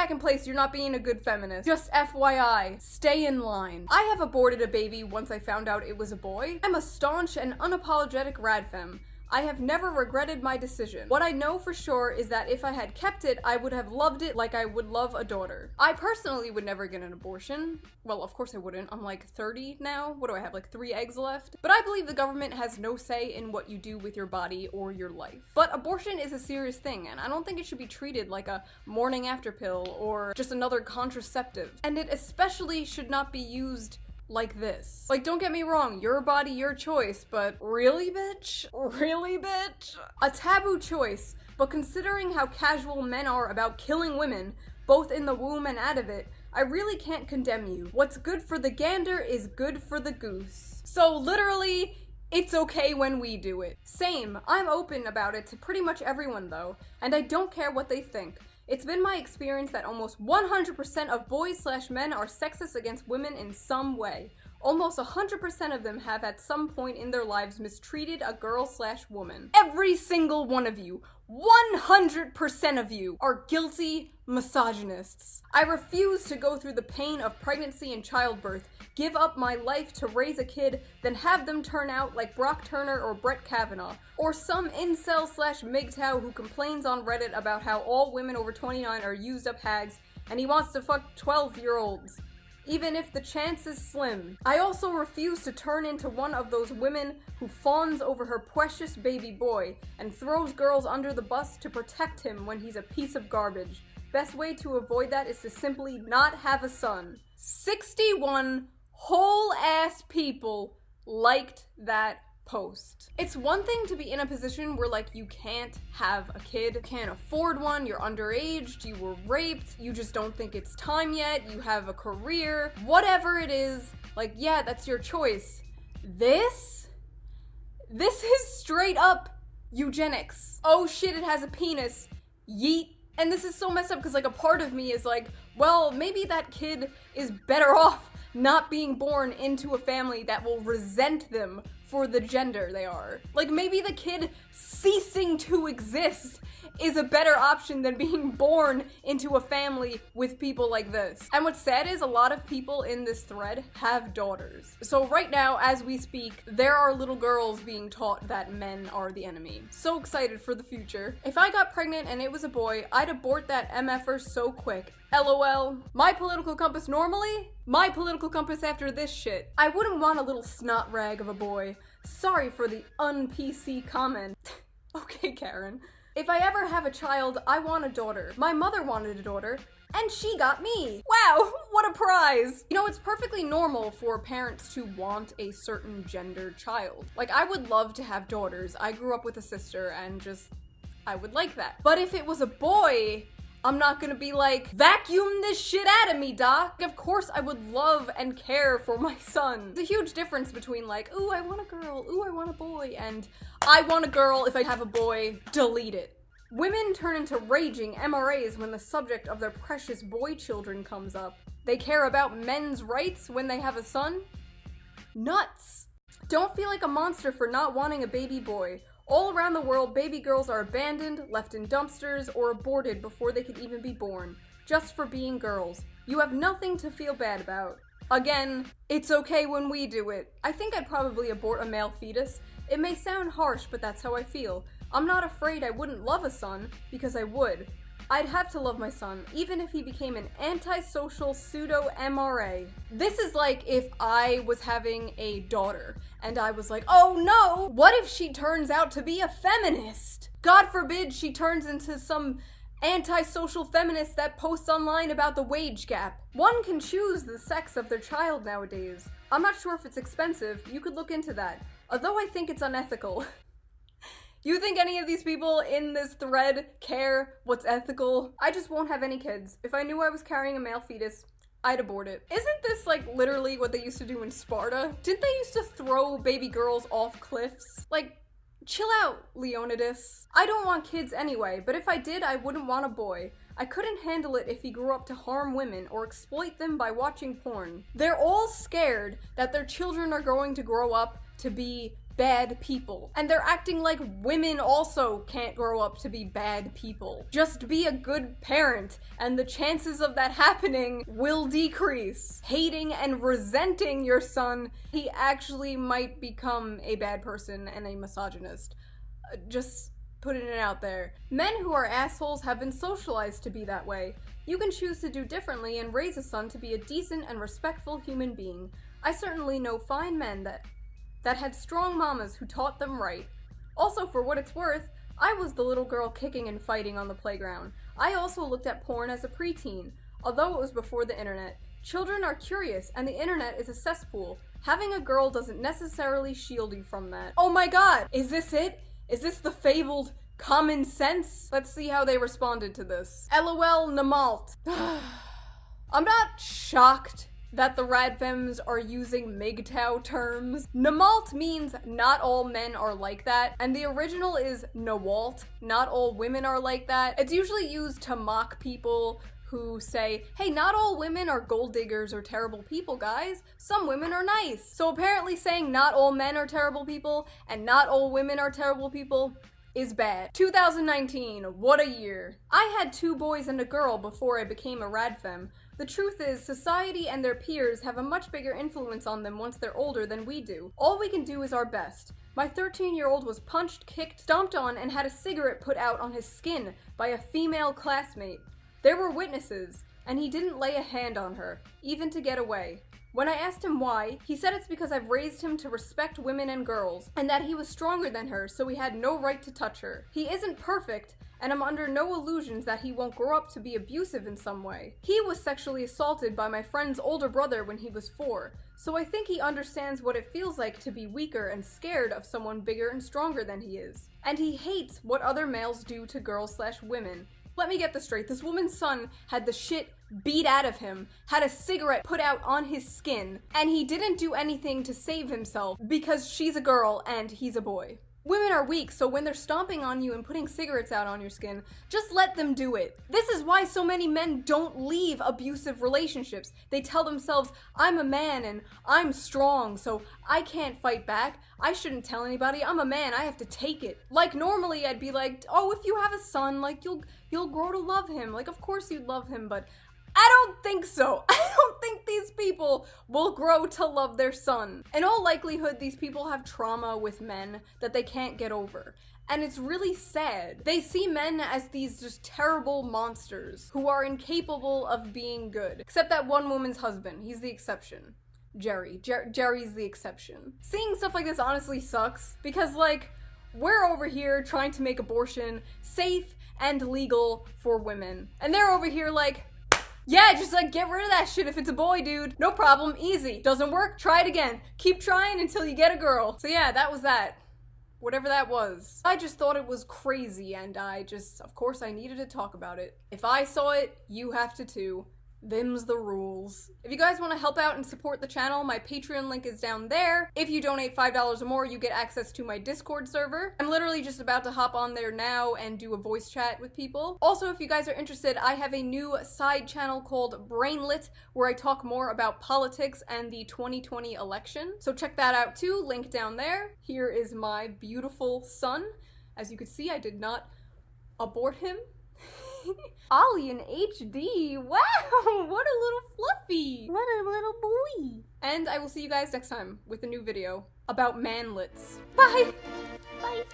back in place, you're not being a good feminist. Just FYI, stay in line. I have aborted a baby once I found out it was a boy. I'm a staunch and unapologetic radfem. I have never regretted my decision. What I know for sure is that if I had kept it, I would have loved it like I would love a daughter. I personally would never get an abortion. Well, of course I wouldn't. I'm like 30 now. What do I have, like 3 eggs left? But I believe the government has no say in what you do with your body or your life. But abortion is a serious thing, and I don't think it should be treated like a morning after pill or just another contraceptive. And it especially should not be used like this. Like, don't get me wrong, your body, your choice, but really, bitch? Really, bitch? A taboo choice, but considering how casual men are about killing women, both in the womb and out of it, I really can't condemn you. What's good for the gander is good for the goose. So literally, it's okay when we do it. Same, I'm open about it to pretty much everyone though, and I don't care what they think. It's been my experience that almost 100% of boys/men are sexist against women in some way. Almost 100% of them have at some point in their lives mistreated a girl/woman. Every single one of you, 100% of you, are guilty misogynists. I refuse to go through the pain of pregnancy and childbirth, give up my life to raise a kid, then have them turn out like Brock Turner or Brett Kavanaugh, or some incel/MGTOW who complains on Reddit about how all women over 29 are used up hags and he wants to fuck 12-year-olds. Even if the chance is slim. I also refuse to turn into one of those women who fawns over her precious baby boy and throws girls under the bus to protect him when he's a piece of garbage. Best way to avoid that is to simply not have a son. 61 whole-ass people liked that post. It's one thing to be in a position where like you can't have a kid, you can't afford one, you're underaged, you were raped, you just don't think it's time yet, you have a career, whatever it is, like yeah, that's your choice. This is straight up eugenics. Oh shit, it has a penis. Yeet. And this is so messed up because like a part of me is like, well, maybe that kid is better off not being born into a family that will resent them for the gender they are. Like maybe the kid ceasing to exist is a better option than being born into a family with people like this. And what's sad is a lot of people in this thread have daughters. So right now, as we speak, there are little girls being taught that men are the enemy. So excited for the future. If I got pregnant and it was a boy, I'd abort that MFer so quick. LOL. My political compass normally? My political compass after this shit. I wouldn't want a little snot rag of a boy. Sorry for the un-PC comment. Okay, Karen. If I ever have a child, I want a daughter. My mother wanted a daughter, and she got me. Wow, what a prize. You know, it's perfectly normal for parents to want a certain gendered child. Like, I would love to have daughters. I grew up with a sister, and I would like that. But if it was a boy, I'm not gonna be like, vacuum this shit out of me, doc. Of course I would love and care for my son. There's a huge difference between like, ooh, I want a girl, ooh, I want a boy, and I want a girl, if I have a boy, delete it. Women turn into raging MRAs when the subject of their precious boy children comes up. They care about men's rights when they have a son? Nuts. Don't feel like a monster for not wanting a baby boy. All around the world, baby girls are abandoned, left in dumpsters, or aborted before they can even be born, just for being girls. You have nothing to feel bad about. Again, it's okay when we do it. I think I'd probably abort a male fetus. It may sound harsh, but that's how I feel. I'm not afraid I wouldn't love a son, because I would. I'd have to love my son, even if he became an antisocial pseudo-MRA. This is like if I was having a daughter, and I was like, oh no, what if she turns out to be a feminist? God forbid she turns into some antisocial feminist that posts online about the wage gap. One can choose the sex of their child nowadays. I'm not sure if it's expensive, you could look into that. Although I think it's unethical. You think any of these people in this thread care what's ethical? I just won't have any kids. If I knew I was carrying a male fetus, I'd abort it. Isn't this like literally what they used to do in Sparta? Didn't they used to throw baby girls off cliffs? Like, chill out, Leonidas. I don't want kids anyway, but if I did, I wouldn't want a boy. I couldn't handle it if he grew up to harm women or exploit them by watching porn. They're all scared that their children are going to grow up to be bad people. And they're acting like women also can't grow up to be bad people. Just be a good parent, and the chances of that happening will decrease. Hating and resenting your son, he actually might become a bad person and a misogynist. Just putting it out there. Men who are assholes have been socialized to be that way. You can choose to do differently and raise a son to be a decent and respectful human being. I certainly know fine men that had strong mamas who taught them right. Also, for what it's worth, I was the little girl kicking and fighting on the playground. I also looked at porn as a preteen, although it was before the internet. Children are curious, and the internet is a cesspool. Having a girl doesn't necessarily shield you from that. Oh my god! Is this it? Is this the fabled common sense? Let's see how they responded to this. LOL Namalt. I'm not shocked that the Radfems are using MGTOW terms. Namalt means not all men are like that, and the original is Nawalt, not all women are like that. It's usually used to mock people who say, hey, not all women are gold diggers or terrible people, guys. Some women are nice. So apparently saying not all men are terrible people and not all women are terrible people is bad. 2019, what a year. I had 2 boys and a girl before I became a Radfem. The truth is, society and their peers have a much bigger influence on them once they're older than we do. All we can do is our best. My 13-year-old was punched, kicked, stomped on, and had a cigarette put out on his skin by a female classmate. There were witnesses, and he didn't lay a hand on her, even to get away. When I asked him why, he said it's because I've raised him to respect women and girls, and that he was stronger than her, so he had no right to touch her. He isn't perfect, and I'm under no illusions that he won't grow up to be abusive in some way. He was sexually assaulted by my friend's older brother when he was 4, so I think he understands what it feels like to be weaker and scared of someone bigger and stronger than he is. And he hates what other males do to girls/women. Let me get this straight, this woman's son had the shit beat out of him, had a cigarette put out on his skin, and he didn't do anything to save himself because she's a girl and he's a boy. Women are weak, so when they're stomping on you and putting cigarettes out on your skin, just let them do it. This is why so many men don't leave abusive relationships. They tell themselves, I'm a man and I'm strong, so I can't fight back. I shouldn't tell anybody. I'm a man, I have to take it. Like normally I'd be like, oh, if you have a son, like you'll grow to love him. Like of course you'd love him, but I don't think so. I don't think these people will grow to love their son. In all likelihood, these people have trauma with men that they can't get over. And it's really sad. They see men as these just terrible monsters who are incapable of being good. Except that one woman's husband. He's the exception. Jerry's the exception. Seeing stuff like this honestly sucks because, like, we're over here trying to make abortion safe and legal for women. And they're over here like, yeah, just like get rid of that shit if it's a boy, dude. No problem, easy. Doesn't work, try it again. Keep trying until you get a girl. So yeah, that was that. Whatever that was. I just thought it was crazy and of course I needed to talk about it. If I saw it, you have to too. Them's the rules. If you guys want to help out and support the channel, my Patreon link is down there. If you donate $5 or more, you get access to my Discord server. I'm literally just about to hop on there now and do a voice chat with people. Also, if you guys are interested, I have a new side channel called Brainlit, where I talk more about politics and the 2020 election. So check that out too, link down there. Here is my beautiful son. As you can see, I did not abort him. Ollie in HD. Wow, what a little fluffy. What a little boy. And I will see you guys next time with a new video about manlets. Bye. Bye.